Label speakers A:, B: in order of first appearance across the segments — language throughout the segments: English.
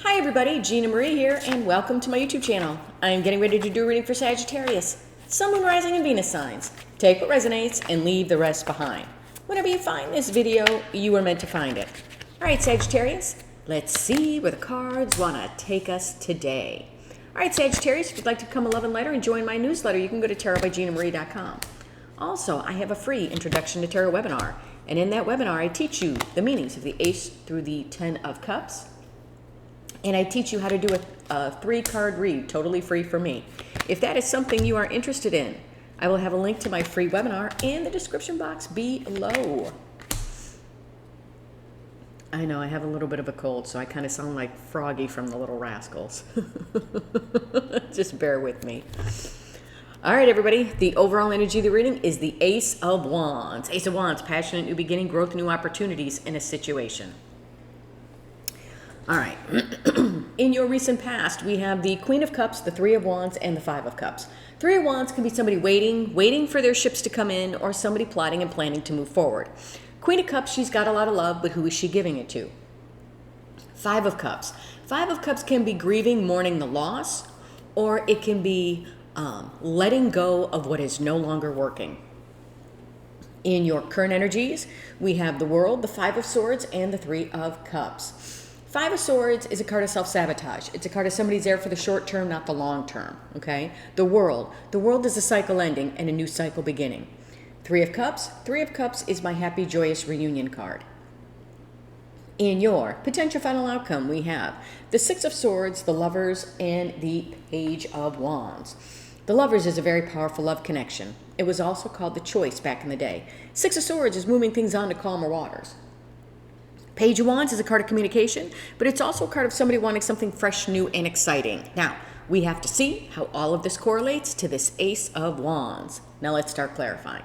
A: Hi everybody, Gina Marie here, and welcome to my YouTube channel. I'm getting ready to do a reading for Sagittarius, Sun, Moon, Rising, and Venus signs. Take what resonates and leave the rest behind. Whenever you find this video, you were meant to find it. All right, Sagittarius, let's see where the cards want to take us today. All right, Sagittarius, if you'd like to become a love and lighter and join my newsletter, you can go to tarotbyginamarie.com. Also, I have a free Introduction to Tarot webinar, and in that webinar, I teach you the meanings of the Ace through the 10 of Cups. And I teach you how to do a 3-card read, totally free for me. If that is something you are interested in, I will have a link to my free webinar in the description box below. I know I have a little bit of a cold, so I kind of sound like Froggy from the Little Rascals. Just bear with me. All right, everybody. The overall energy of the reading is the Ace of Wands. Ace of Wands, passionate new beginning, growth, new opportunities in a situation. All right, in your recent past, we have the Queen of Cups, the Three of Wands, and the Five of Cups. Three of Wands can be somebody waiting for their ships to come in, or somebody plotting and planning to move forward. Queen of Cups, she's got a lot of love, but who is she giving it to? Five of Cups. Five of Cups can be grieving, mourning the loss, or it can be letting go of what is no longer working. In your current energies, we have the World, the Five of Swords, and the Three of Cups. Five of Swords is a card of self-sabotage. It's a card of somebody's there for the short term, not the long term, okay? The World is a cycle ending and a new cycle beginning. Three of Cups is my happy, joyous reunion card. In your potential final outcome, we have the Six of Swords, the Lovers, and the Page of Wands. The Lovers is a very powerful love connection. It was also called the Choice back in the day. Six of Swords is moving things on to calmer waters. Page of Wands is a card of communication, but it's also a card of somebody wanting something fresh, new, and exciting. Now, we have to see how all of this correlates to this Ace of Wands. Now, let's start clarifying.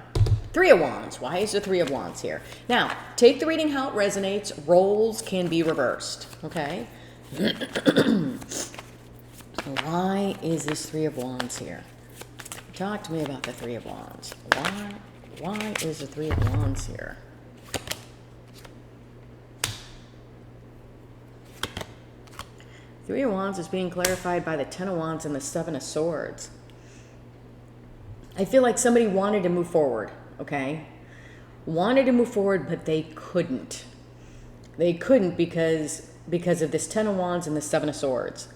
A: Three of Wands. Why is the Three of Wands here? Now, take the reading how it resonates. Roles can be reversed, okay? Why is this Three of Wands here? Talk to me about the Three of Wands. Why is the Three of Wands here? Three of Wands is being clarified by the Ten of Wands and the Seven of Swords. I feel like somebody wanted to move forward, okay? Wanted to move forward, but they couldn't. They couldn't because of this Ten of Wands and the Seven of Swords.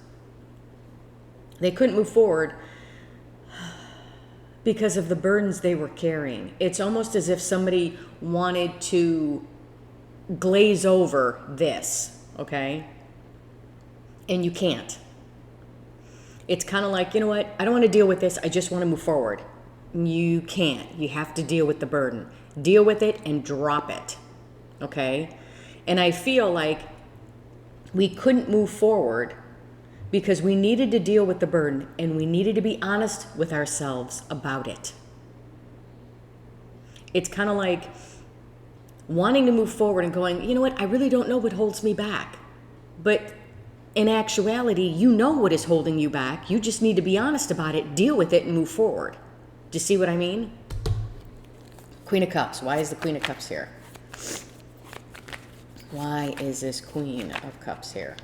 A: They couldn't move forward because of the burdens they were carrying. It's almost as if somebody wanted to glaze over this, okay? And you can't. It's kind of like, you know what? I don't want to deal with this. I just want to move forward. You can't. You have to deal with the burden. Deal with it and drop it. Okay? And I feel like we couldn't move forward because we needed to deal with the burden and we needed to be honest with ourselves about it. It's kind of like wanting to move forward and going, you know what? I really don't know what holds me back. But in actuality, you know what is holding you back. You just need to be honest about it, deal with it, and move forward. Do you see what I mean? Queen of Cups. Why is the Queen of Cups here? Why is this Queen of Cups here?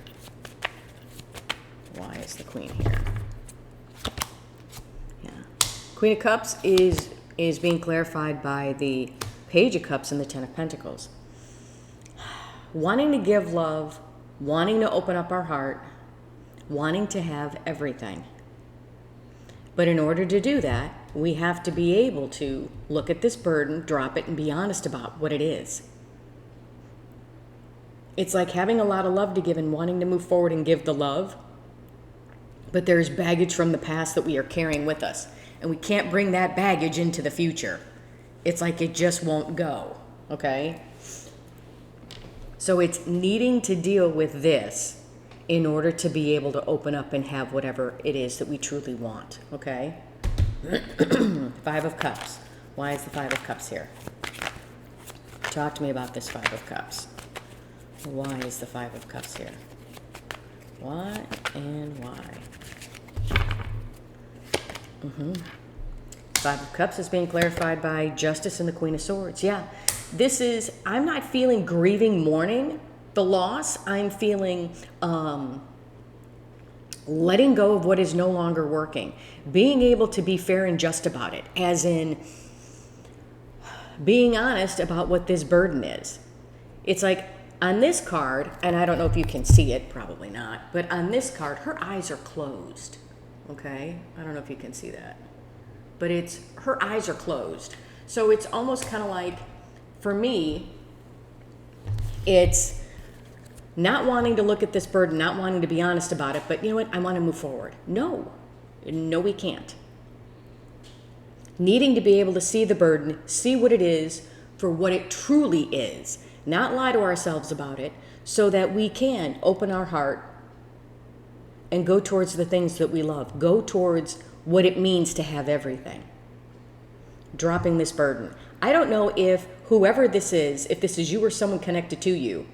A: Why is the Queen here? Yeah. Queen of Cups is being clarified by the Page of Cups and the Ten of Pentacles. Wanting to give love, wanting to open up our heart, wanting to have everything. But in order to do that, we have to be able to look at this burden, drop it, and be honest about what it is. It's like having a lot of love to give and wanting to move forward and give the love, but there's baggage from the past that we are carrying with us, and we can't bring that baggage into the future. It's like it just won't go, okay? So it's needing to deal with this in order to be able to open up and have whatever it is that we truly want, okay? Five of Cups. Why is the Five of Cups here? Talk to me about this Five of Cups. Why is the Five of Cups here? Why and why? Five of Cups is being clarified by Justice and the Queen of Swords. Yeah. This is, I'm not feeling grieving, mourning the loss. I'm feeling letting go of what is no longer working, being able to be fair and just about it, as in being honest about what this burden is. It's like on this card, and I don't know if you can see it, probably not, but on this card, her eyes are closed, okay? I don't know if you can see that, but her eyes are closed. So it's almost kind of like, for me, it's not wanting to look at this burden, not wanting to be honest about it, but you know what, I want to move forward. No, we can't. Needing to be able to see the burden, see what it is for what it truly is, not lie to ourselves about it, so that we can open our heart and go towards the things that we love, go towards what it means to have everything. Dropping this burden. I don't know if whoever this is, if this is you or someone connected to you,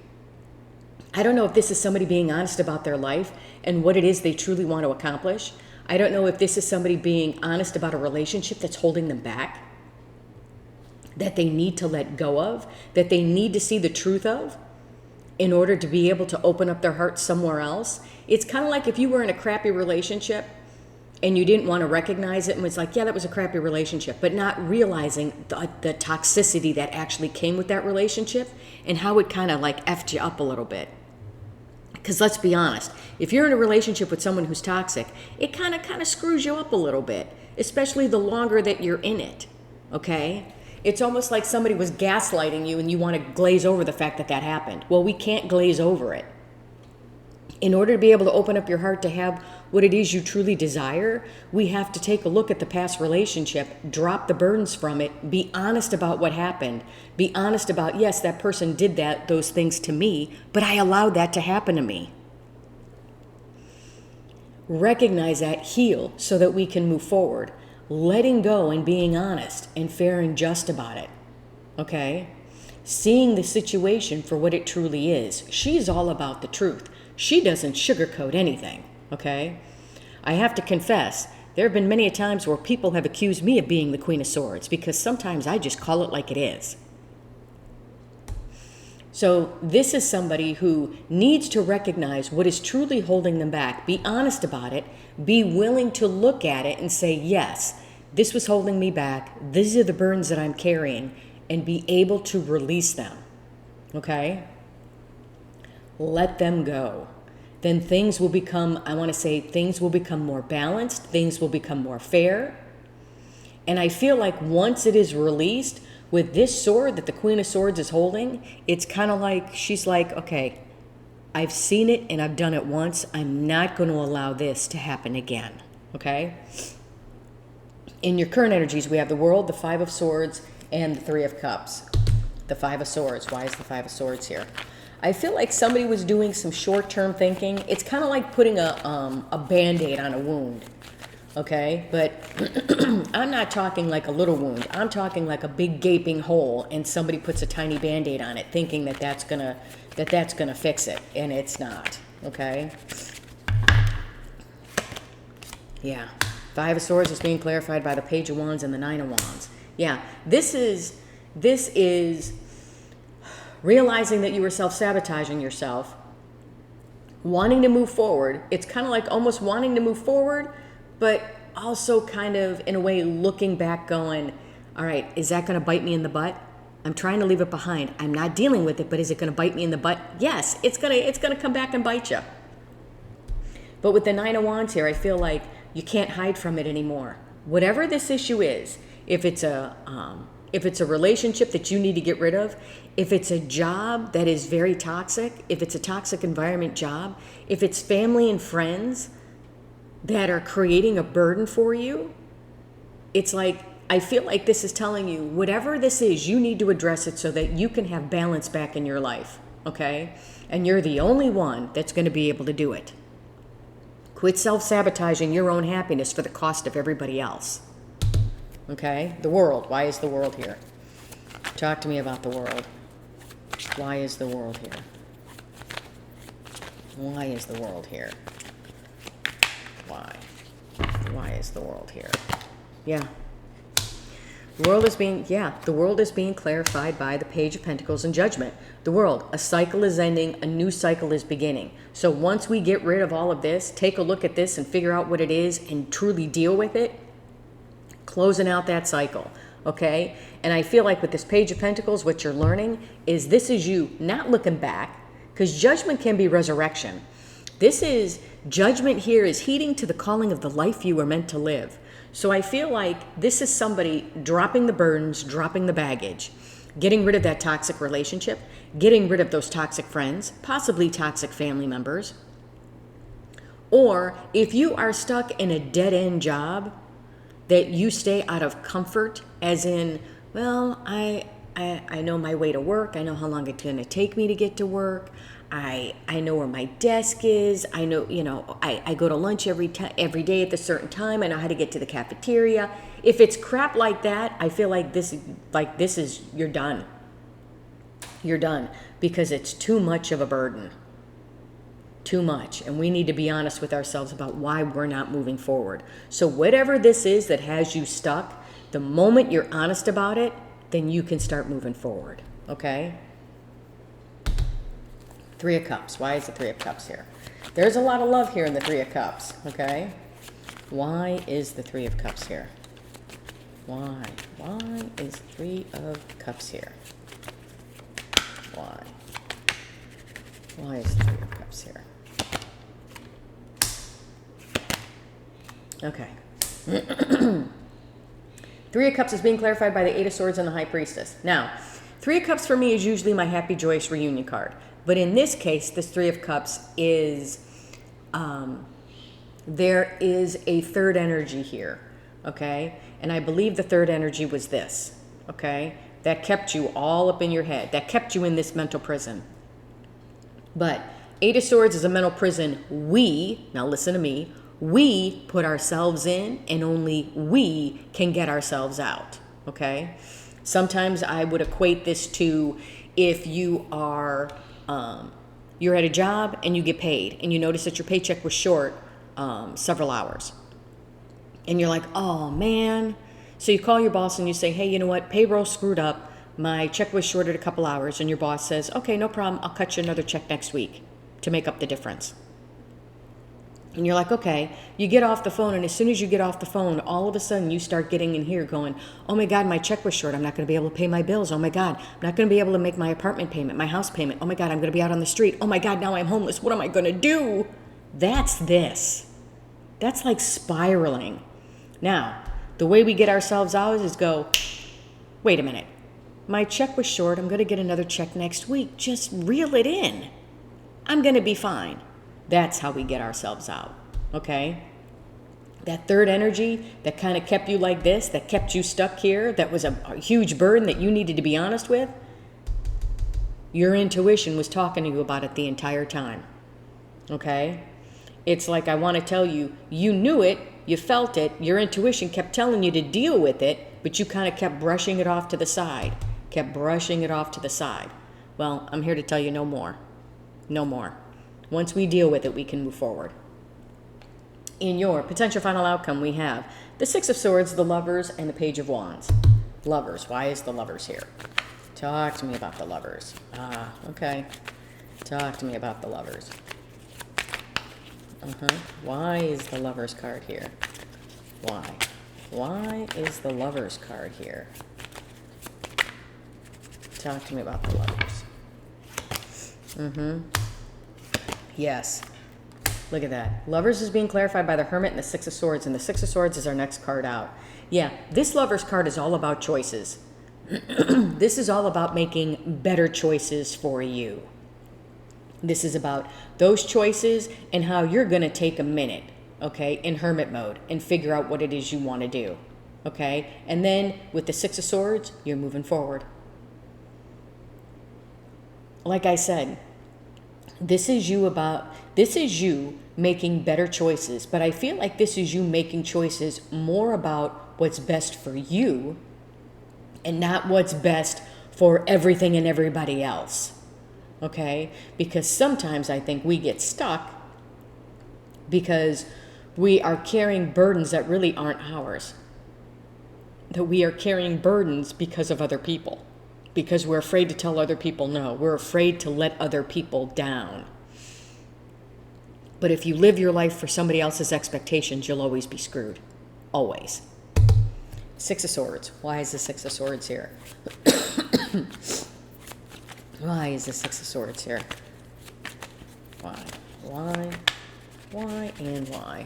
A: I don't know if this is somebody being honest about their life and what it is they truly want to accomplish. I don't know if this is somebody being honest about a relationship that's holding them back, that they need to let go of, that they need to see the truth of in order to be able to open up their heart somewhere else. It's kind of like if you were in a crappy relationship and you didn't want to recognize it and was like, yeah, that was a crappy relationship, but not realizing the toxicity that actually came with that relationship and how it kind of like effed you up a little bit. Because let's be honest, if you're in a relationship with someone who's toxic, it kind of screws you up a little bit, especially the longer that you're in it, okay? It's almost like somebody was gaslighting you and you want to glaze over the fact that that happened. Well, we can't glaze over it. In order to be able to open up your heart to have what it is you truly desire, we have to take a look at the past relationship, drop the burdens from it, be honest about what happened, be honest about, yes, that person did those things to me, but I allowed that to happen to me. Recognize that, heal, so that we can move forward. Letting go and being honest and fair and just about it, okay? Seeing the situation for what it truly is. She's all about the truth. She doesn't sugarcoat anything, okay? I have to confess, there have been many a times where people have accused me of being the Queen of Swords because sometimes I just call it like it is. So this is somebody who needs to recognize what is truly holding them back, be honest about it, be willing to look at it and say, yes, this was holding me back, these are the burdens that I'm carrying, and be able to release them, okay? Let them go. Then things will become, things will become more balanced, things will become more fair. And I feel like once it is released, with this sword that the Queen of Swords is holding, it's kind of like, she's like, okay, I've seen it and I've done it once. I'm not going to allow this to happen again, okay? In your current energies, we have the World, the Five of Swords, and the Three of Cups. The Five of Swords. Why is the Five of Swords here? I feel like somebody was doing some short-term thinking. It's kind of like putting a Band-Aid on a wound, okay? But I'm not talking like a little wound. I'm talking like a big gaping hole, and somebody puts a tiny Band-Aid on it, thinking that that's gonna fix it, and it's not, okay? Yeah. Five of Swords is being clarified by the Page of Wands and the Nine of Wands. Yeah, this is realizing that you were self-sabotaging yourself, wanting to move forward. It's kind of like almost wanting to move forward, but also kind of, in a way, looking back going, all right, is that going to bite me in the butt? I'm trying to leave it behind. I'm not dealing with it, but is it going to bite me in the butt? Yes, it's going to come back and bite you. But with the Nine of Wands here, I feel like you can't hide from it anymore. Whatever this issue is, if it's a relationship that you need to get rid of, if it's a job that is very toxic, if it's a toxic environment job, if it's family and friends that are creating a burden for you, it's like, I feel like this is telling you, whatever this is, you need to address it so that you can have balance back in your life, okay? And you're the only one that's going to be able to do it. Quit self-sabotaging your own happiness for the cost of everybody else. Okay? The World. Why is the World here? Talk to me about the World. Why is the World here? Why is the World here? Why? Why is the World here? Yeah. The world is being, the world is being clarified by the Page of Pentacles and Judgment. The world, a cycle is ending, a new cycle is beginning. So once we get rid of all of this, take a look at this and figure out what it is and truly deal with it, closing out that cycle, okay? And I feel like with this Page of Pentacles, what you're learning is this is you not looking back, because judgment can be resurrection. This is, judgment here is heeding to the calling of the life you were meant to live. So I feel like this is somebody dropping the burdens, dropping the baggage, getting rid of that toxic relationship, getting rid of those toxic friends, possibly toxic family members. Or if you are stuck in a dead-end job, that you stay out of comfort, as in, well, I know my way to work. I know how long it's going to take me to get to work. I know where my desk is. I know, I go to lunch every day at a certain time. I know how to get to the cafeteria. If it's crap like that, I feel like this is, you're done. You're done, because it's too much of a burden. Too much. And we need to be honest with ourselves about why we're not moving forward. So whatever this is that has you stuck, the moment you're honest about it, then you can start moving forward. Okay? Three of Cups. Why is the Three of Cups here? There's a lot of love here in the Three of Cups. Okay? Why is the Three of Cups here? Why? Why is Three of Cups here? Why? Why is the Three of Cups here? Okay. Three of Cups is being clarified by the Eight of Swords and the High Priestess. Now, Three of Cups for me is usually my happy, joyous reunion card. But in this case, this Three of Cups is, there is a third energy here, okay? And I believe the third energy was this, okay? That kept you all up in your head. That kept you in this mental prison. But Eight of Swords is a mental prison now listen to me, we put ourselves in, and only we can get ourselves out, okay? Sometimes I would equate this to if you are, you're at a job and you get paid and you notice that your paycheck was short several hours. And you're like, oh man. So you call your boss and you say, hey, you know what? Payroll screwed up. My check was shorted a couple hours. And your boss says, okay, no problem. I'll cut you another check next week to make up the difference. And you're like, okay, you get off the phone, and as soon as you get off the phone, all of a sudden you start getting in here going, oh my God, my check was short. I'm not going to be able to pay my bills. Oh my God, I'm not going to be able to make my apartment payment, my house payment. Oh my God, I'm going to be out on the street. Oh my God, now I'm homeless. What am I going to do? That's this. That's like spiraling. Now, the way we get ourselves out is go, wait a minute. My check was short. I'm going to get another check next week. Just reel it in. I'm going to be fine. That's how we get ourselves out, okay? That third energy that kind of kept you like this, that kept you stuck here, that was a huge burden that you needed to be honest with, your intuition was talking to you about it the entire time, okay? It's like, I want to tell you, you knew it, you felt it, your intuition kept telling you to deal with it, but you kind of kept brushing it off to the side, Well, I'm here to tell you no more. No more. Once we deal with it, we can move forward. In your potential final outcome, we have the Six of Swords, the Lovers, and the Page of Wands. Lovers. Why is the Lovers here? Talk to me about the Lovers. Okay. Talk to me about the Lovers. Why is the Lovers card here? Why? Why is the Lovers card here? Talk to me about the Lovers. Yes. Look at that. Lovers is being clarified by the Hermit and the Six of Swords, and the Six of Swords is our next card out. Yeah, this Lovers card is all about choices. This is all about making better choices for you. This is about those choices and how you're going to take a minute, okay, in Hermit mode and figure out what it is you want to do, okay? And then with the Six of Swords, you're moving forward. Like I said, this is you making better choices, but I feel like this is you making choices more about what's best for you and not what's best for everything and everybody else, okay? Because sometimes I think we get stuck because we are carrying burdens that really aren't ours. that we are carrying burdens because of other people, because we're afraid to tell other people no. We're afraid to let other people down. But if you live your life for somebody else's expectations, you'll always be screwed. Always. Six of Swords. Why is the Six of Swords here? Why is the Six of Swords here? Why? Why, and why?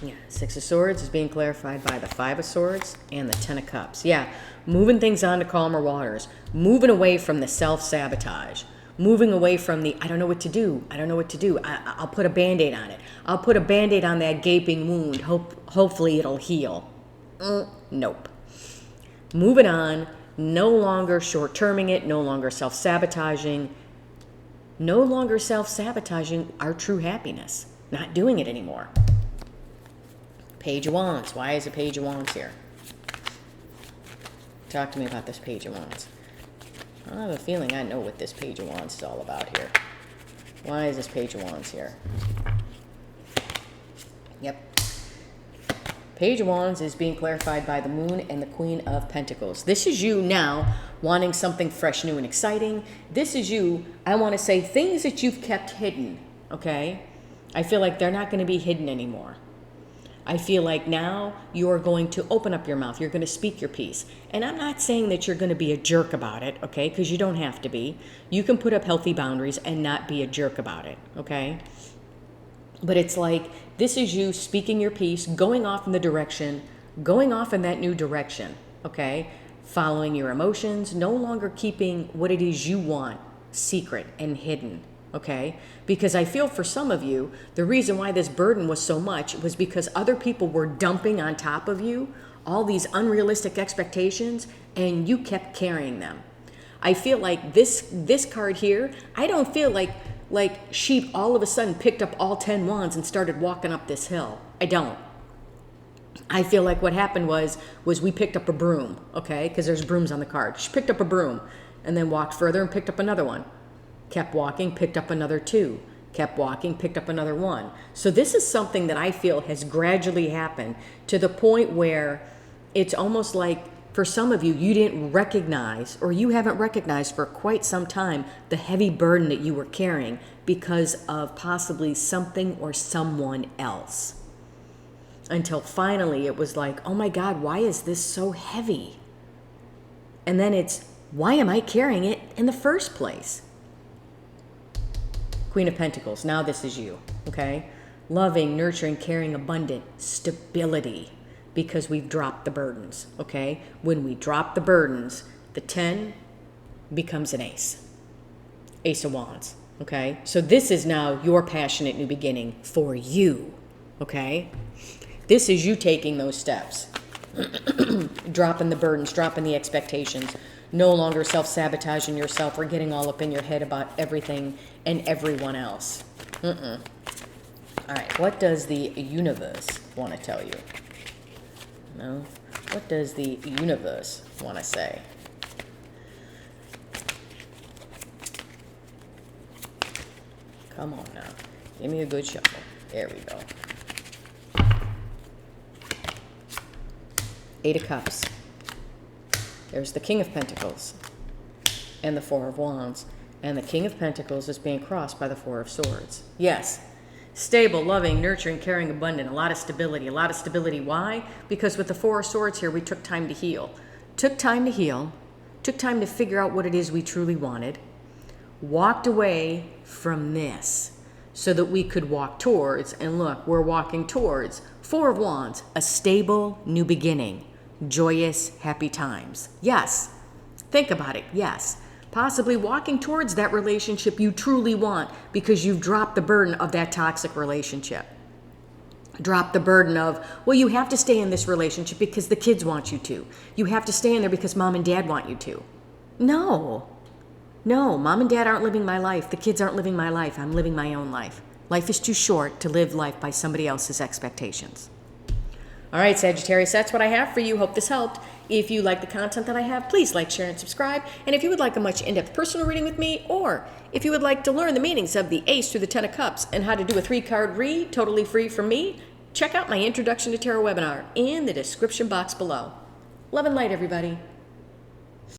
A: Yeah, Six of Swords is being clarified by the Five of Swords and the Ten of Cups. Yeah, moving things on to calmer waters. Moving away from the self-sabotage. Moving away from the, I don't know what to do. I don't know what to do. I'll put a Band-Aid on it. I'll put a Band-Aid on that gaping wound. Hopefully it'll heal. Nope. Moving on. No longer short-terming it. No longer self-sabotaging. No longer self-sabotaging our true happiness. Not doing it anymore. Page of Wands. Why is a Page of Wands here? Talk to me about this Page of Wands. I have a feeling I know what this Page of Wands is all about here. Why is this Page of Wands here? Yep. Page of Wands is being clarified by the Moon and the Queen of Pentacles. This is you now wanting something fresh, new, and exciting. This is you, I want to say, things that you've kept hidden, okay? I feel like they're not going to be hidden anymore. I feel like now you're going to open up your mouth. You're going to speak your piece. And I'm not saying that you're going to be a jerk about it, okay? Because you don't have to be. You can put up healthy boundaries and not be a jerk about it, okay? But it's like, this is you speaking your piece, going off in the direction, going off in that new direction, okay? Following your emotions, no longer keeping what it is you want secret and hidden, okay? Because I feel for some of you, the reason why this burden was so much was because other people were dumping on top of you all these unrealistic expectations, and you kept carrying them. I feel like this card here, I don't feel like sheep all of a sudden picked up all 10 wands and started walking up this hill. I don't. I feel like what happened was we picked up a broom, okay? Because there's brooms on the card. She picked up a broom and then walked further and picked up another one. Kept walking, picked up another 2. Kept walking, picked up another 1. So this is something that I feel has gradually happened to the point where it's almost like for some of you, you didn't recognize, or you haven't recognized for quite some time, the heavy burden that you were carrying because of possibly something or someone else. Until finally it was like, oh my God, why is this so heavy? And then it's, why am I carrying it in the first place? Queen of Pentacles, now this is you, okay? Loving, nurturing, caring, abundant, stability, because we've dropped the burdens, okay? When we drop the burdens, the 10 becomes an ace. Ace of Wands, okay? So this is now your passionate new beginning for you, okay? This is you taking those steps. Dropping the burdens, dropping the expectations, no longer self-sabotaging yourself or getting all up in your head about everything and everyone else. All right, what does the universe want to tell you? No? What does the universe want to say? Come on now. Give me a good shuffle. There we go. 8 of Cups. There's the King of Pentacles and the 4 of Wands. And the King of Pentacles is being crossed by the 4 of Swords. Yes. Stable, loving, nurturing, caring, abundant. A lot of stability. A lot of stability. Why? Because with the 4 of Swords here, we took time to heal. Took time to heal. Took time to figure out what it is we truly wanted. Walked away from this so that we could walk towards, and look, we're walking towards 4 of Wands, a stable new beginning. Joyous, happy times. Yes. Think about it. Yes. Possibly walking towards that relationship you truly want because you've dropped the burden of that toxic relationship. Drop the burden of, well, you have to stay in this relationship because the kids want you to. You have to stay in there because mom and dad want you to. No. No, mom and dad aren't living my life. The kids aren't living my life. I'm living my own life. Life is too short to live life by somebody else's expectations. All right, Sagittarius, that's what I have for you. Hope this helped. If you like the content that I have, please like, share, and subscribe. And if you would like a much in-depth personal reading with me, or if you would like to learn the meanings of the Ace through the 10 of Cups and how to do a 3-card read totally free from me, check out my Introduction to Tarot webinar in the description box below. Love and light, everybody.